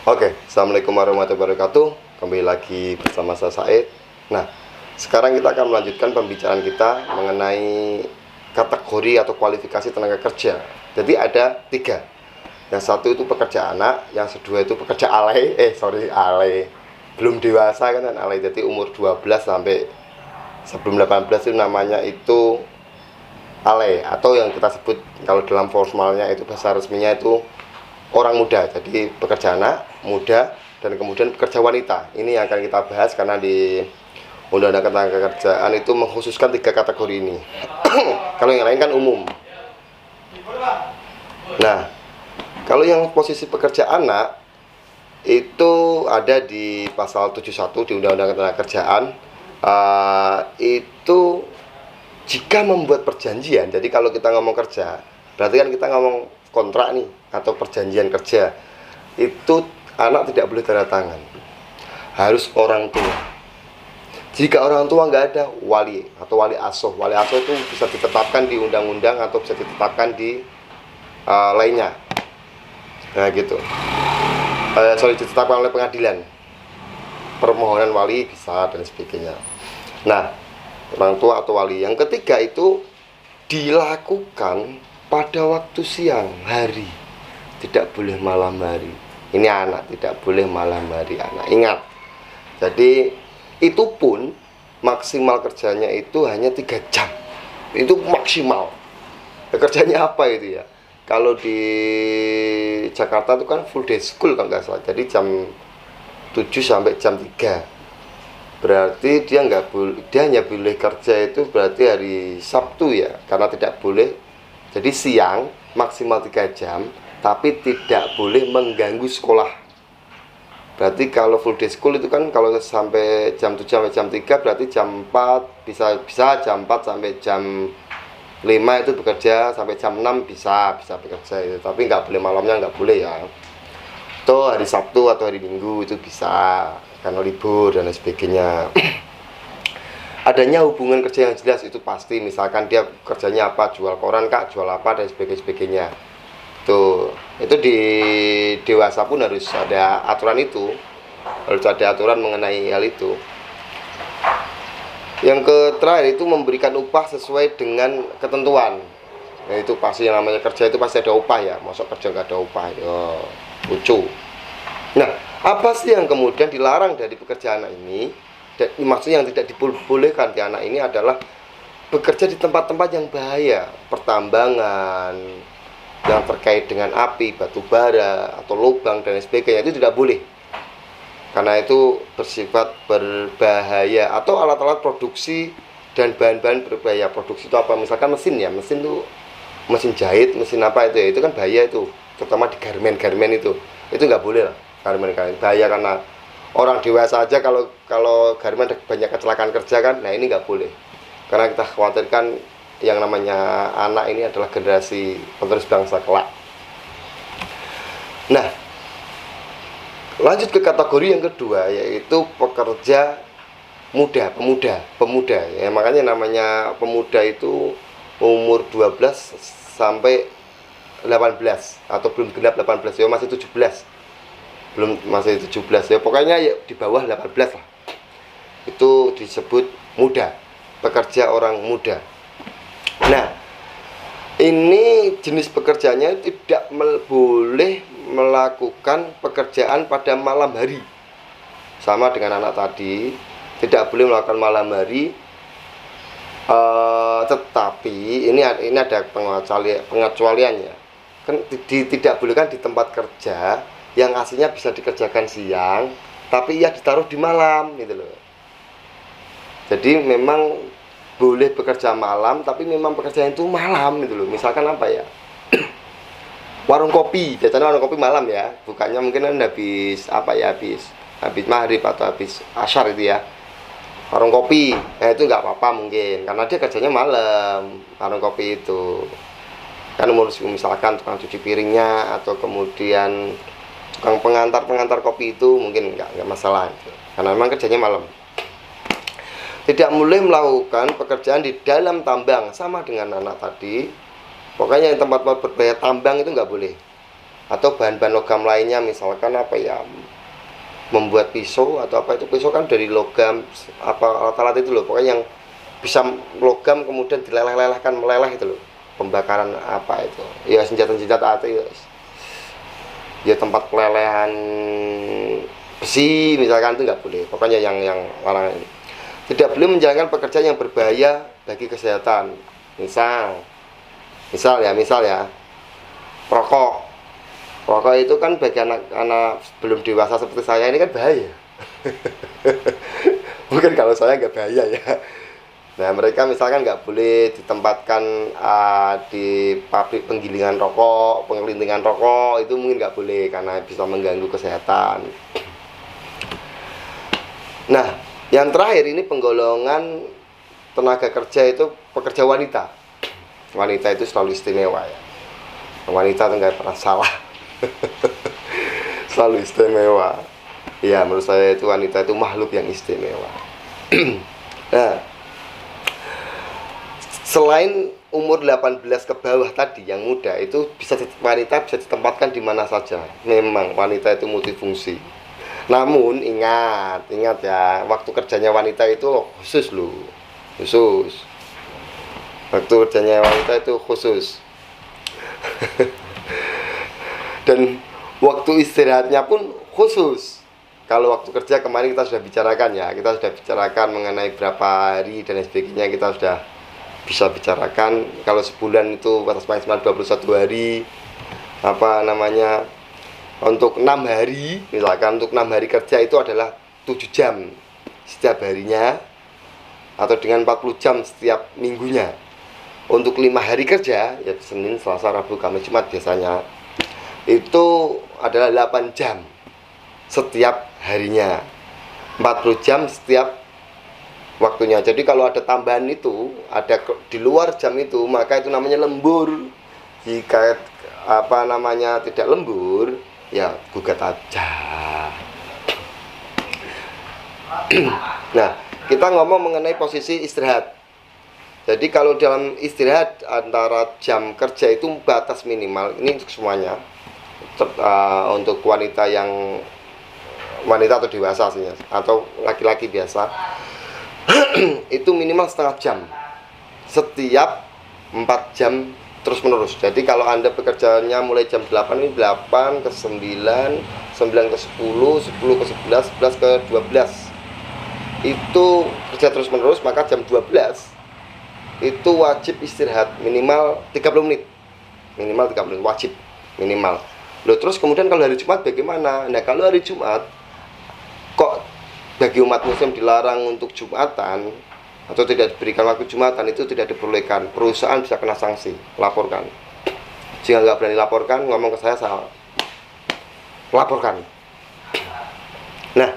Oke, Assalamualaikum warahmatullahi wabarakatuh. Kembali lagi bersama saya Said. Nah, sekarang kita akan melanjutkan pembicaraan kita mengenai kategori atau kualifikasi tenaga kerja. Jadi ada 3. Yang satu itu pekerja anak, yang kedua itu pekerja alay. Alay. Belum dewasa kan alay. Jadi umur 12 sampai sebelum 18 itu namanya itu alay, atau yang kita sebut kalau dalam formalnya itu bahasa resminya itu orang muda. Jadi pekerja anak, muda, dan kemudian pekerja wanita. Ini yang akan kita bahas karena di Undang-Undang Ketenagakerjaan itu mengkhususkan 3 kategori ini. Kalau yang lain kan umum. Nah, kalau yang posisi pekerja anak itu ada di pasal 71 di Undang-Undang Ketenagakerjaan. Itu jika membuat perjanjian. Jadi kalau kita ngomong kerja, berarti kan kita ngomong kontrak nih atau perjanjian kerja. Itu anak tidak boleh tanda tangan, harus orang tua. Jika orang tua nggak ada, wali atau wali asuh. Wali asuh itu bisa ditetapkan di undang-undang atau bisa ditetapkan di lainnya. Nah gitu. Ditetapkan oleh pengadilan. Permohonan wali bisa dan sebagainya. Nah, orang tua atau wali. Yang ketiga itu dilakukan pada waktu siang hari, tidak boleh malam hari. Ini anak, tidak boleh malam hari anak. Ingat. Jadi itu pun maksimal kerjanya itu hanya 3 jam. Itu maksimal. Kerjanya apa itu ya? Kalau di Jakarta itu kan full day school kalau nggak salah. Jadi jam 7 sampai jam 3. Berarti dia hanya boleh kerja itu berarti hari Sabtu ya, karena tidak boleh. Jadi siang maksimal 3 jam, tapi tidak boleh mengganggu sekolah. Berarti kalau full day school itu kan kalau sampai jam 7 sampai jam 3 berarti jam 4 bisa jam 4 sampai jam 5 itu bekerja, sampai jam 6 bisa bekerja itu. Tapi nggak boleh malamnya, nggak boleh ya. Atau hari Sabtu atau hari Minggu itu bisa, karena libur dan lain sebagainya. Adanya hubungan kerja yang jelas itu pasti. Misalkan dia kerjanya apa, jual koran kak, jual apa dan sebagainya. Itu di dewasa pun harus ada aturan itu, harus ada aturan mengenai hal itu. Yang terakhir itu memberikan upah sesuai dengan ketentuan. Nah, itu pasti yang namanya kerja itu pasti ada upah ya. Masa kerja nggak ada upah ya lucu. Nah, apa sih yang kemudian dilarang dari pekerjaan anak ini? Dan maksudnya yang tidak dibolehkan di anak ini adalah bekerja di tempat-tempat yang bahaya, pertambangan yang terkait dengan api, batu bara atau lubang dan sebagainya, itu tidak boleh. Karena itu bersifat berbahaya, atau alat-alat produksi dan bahan-bahan berbahaya. Produksi itu apa? Misalkan mesin ya, mesin itu mesin jahit, mesin apa itu ya, itu kan bahaya itu, terutama di garmen itu nggak boleh lah. Garmen bahaya karena orang dewasa aja kalau garmen banyak kecelakaan kerja kan. Nah ini nggak boleh, karena kita khawatirkan yang namanya anak ini adalah generasi penerus bangsa kelak. Nah, lanjut ke kategori yang kedua, yaitu pekerja pemuda ya. Makanya namanya pemuda itu umur 12 sampai 18 atau belum genap 18 ya, masih 17. Masih 17 ya, pokoknya ya di bawah 18 lah. Itu disebut muda, pekerja orang muda. Nah, ini jenis pekerjaannya tidak boleh melakukan pekerjaan pada malam hari. Sama dengan anak tadi, tidak boleh melakukan malam hari. Tetapi ini ada pengecualiannya. Kan tidak boleh kan di tempat kerja yang aslinya bisa dikerjakan siang, tapi ia ditaruh di malam gitu loh. Jadi memang boleh bekerja malam, tapi memang pekerjaan itu malam gitu loh. Misalkan apa ya? Warung kopi, biasanya warung kopi malam ya. Bukannya mungkin kan habis maghrib atau habis asyar itu ya. Warung kopi, itu nggak apa-apa mungkin, karena dia kerjanya malam. Warung kopi itu kan misalkan tukang cuci piringnya atau kemudian tukang pengantar kopi itu mungkin nggak masalah gitu. Karena memang kerjanya malam. Tidak boleh melakukan pekerjaan di dalam tambang, sama dengan anak tadi. Pokoknya yang tempat berbahaya tambang itu nggak boleh. atau bahan-bahan logam lainnya, misalkan apa ya, membuat pisau atau apa, itu pisau kan dari logam, apa alat-alat itu loh, pokoknya yang bisa logam kemudian dileleh-lelehkan, meleleh itu loh, pembakaran apa itu ya, senjata-senjata itu ya, tempat pelelehan besi misalkan, itu nggak boleh. Pokoknya yang larangan ini, tidak boleh menjalankan pekerjaan yang berbahaya bagi kesehatan. Misal ya, rokok. Rokok itu kan bagi anak-anak belum dewasa seperti saya ini kan bahaya. Bukan kalau saya nggak bahaya ya. Nah, mereka misalkan nggak boleh ditempatkan di pabrik penggilingan rokok, penggelintingan rokok, itu mungkin nggak boleh karena bisa mengganggu kesehatan. Nah, yang terakhir ini penggolongan tenaga kerja itu pekerja wanita. Wanita itu selalu istimewa ya. Wanita itu nggak pernah salah. Selalu istimewa. Ya, menurut saya itu wanita itu makhluk yang istimewa. Nah, selain umur 18 ke bawah tadi yang muda itu wanita bisa ditempatkan di mana saja. Memang wanita itu multifungsi. Namun ingat ya, waktu kerjanya wanita itu khusus loh. Khusus. Waktu kerjanya wanita itu khusus. Dan waktu istirahatnya pun khusus. Kalau waktu kerja kemarin kita sudah bicarakan ya, kita sudah bicarakan mengenai berapa hari dan sebagainya, kita sudah bisa bicarakan. Kalau sebulan itu batas maksimal 21 hari, apa namanya, untuk 6 hari, misalkan untuk 6 hari kerja itu adalah 7 jam setiap harinya, atau dengan 40 jam setiap minggunya. Untuk 5 hari kerja, ya Senin, Selasa, Rabu, Kamis, Jumat biasanya, itu adalah 8 jam setiap harinya, 40 jam setiap waktunya. Jadi kalau ada tambahan itu, ada di luar jam itu, maka itu namanya lembur. Jika apa namanya tidak lembur, ya gugat aja. Nah, kita ngomong mengenai posisi istirahat. Jadi kalau dalam istirahat antara jam kerja itu batas minimal, ini untuk semuanya, untuk wanita atau dewasa sih, atau laki-laki biasa, itu minimal setengah jam setiap 4 jam terus menerus. Jadi kalau Anda bekerjanya mulai jam 8, ini 8 ke 9, 9 ke 10, 10 ke 11, 11 ke 12, itu kerja terus menerus, maka jam 12 itu wajib istirahat minimal 30 menit. Minimal 30 menit wajib minimal. Loh, terus kemudian kalau hari Jumat bagaimana? Nah, kalau hari Jumat kok bagi umat muslim dilarang untuk Jumatan atau tidak diberikan waktu Jumatan, itu tidak diperbolehkan. Perusahaan bisa kena sanksi, laporkan. Jika nggak berani laporkan, ngomong ke saya laporkan. Nah,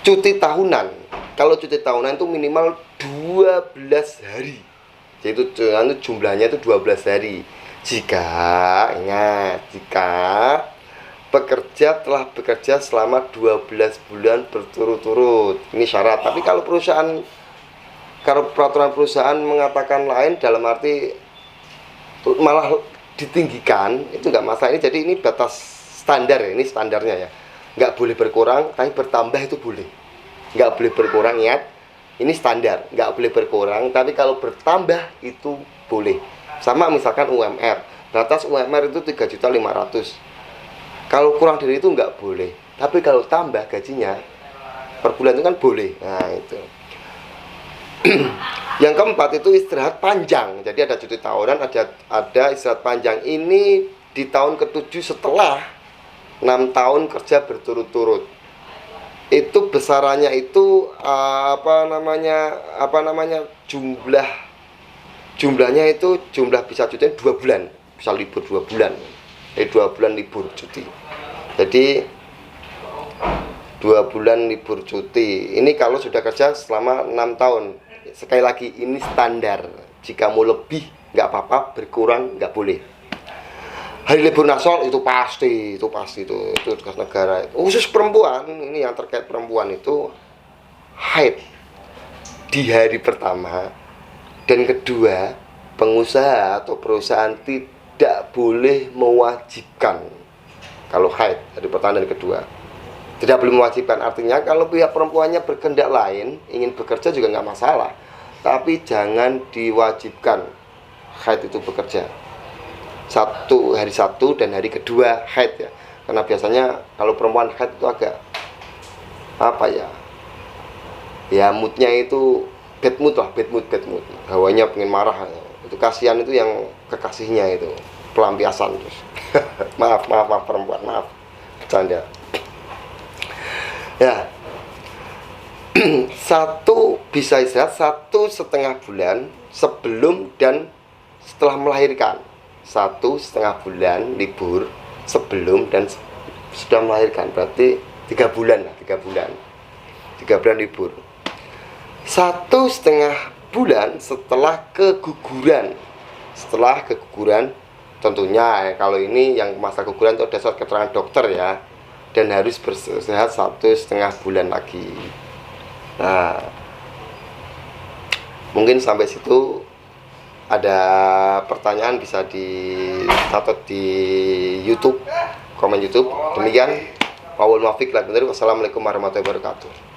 cuti tahunan, kalau cuti tahunan itu minimal 12 hari. Jadi jumlahnya itu 12 hari. Jika pekerja telah bekerja selama 12 bulan berturut-turut. Ini syarat. Tapi kalau peraturan perusahaan mengatakan lain, dalam arti malah ditinggikan, itu nggak masalah. Ini jadi ini batas standar ya, ini standarnya ya. Nggak boleh berkurang, tapi bertambah itu boleh. Nggak boleh berkurang, ingat. Ini standar, nggak boleh berkurang, tapi kalau bertambah itu boleh. Sama misalkan UMR, batas UMR itu 3.500.000. Kalau kurang dari itu nggak boleh. Tapi kalau tambah gajinya per bulan itu kan boleh. Nah, itu. Yang keempat itu istirahat panjang. Jadi ada cuti tahunan, ada istirahat panjang. Ini di tahun ke-7 setelah 6 tahun kerja berturut-turut. Itu besarannya itu jumlahnya itu jumlah bisa cuti 2 bulan, bisa libur 2 bulan. 2 bulan libur cuti. Jadi 2 bulan libur cuti. Ini kalau sudah kerja selama 6 tahun. Sekali lagi, ini standar. Jika mau lebih nggak apa-apa, berkurang nggak boleh. Hari libur nasional itu pasti itu tugas negara. Khusus perempuan, ini yang terkait perempuan itu haid di hari pertama dan kedua, pengusaha atau perusahaan tidak boleh mewajibkan kalau haid. Dari pertanyaan kedua, tidak boleh mewajibkan, artinya kalau pihak perempuannya berkehendak lain, ingin bekerja juga nggak masalah, tapi jangan diwajibkan haid itu bekerja. Hari satu dan hari kedua haid ya, karena biasanya kalau perempuan haid itu agak apa ya moodnya itu bad mood, hawanya pengen marah, itu kasihan itu yang kekasihnya itu pelampiasan terus. maaf perempuan, maaf bercanda ya. Satu bisa istirahat 1,5 bulan sebelum dan setelah melahirkan. 1,5 bulan libur sebelum dan sudah melahirkan, berarti 3 bulan lah, 3 bulan libur. 1,5 bulan setelah keguguran. Tentunya kalau ini yang masa keguguran itu ada surat keterangan dokter ya, dan harus beristirahat 1,5 bulan lagi. Nah, mungkin sampai situ ada pertanyaan bisa dicatat di YouTube, komen YouTube. Demikian, wal muwaffiq. Wassalamualaikum warahmatullahi wabarakatuh.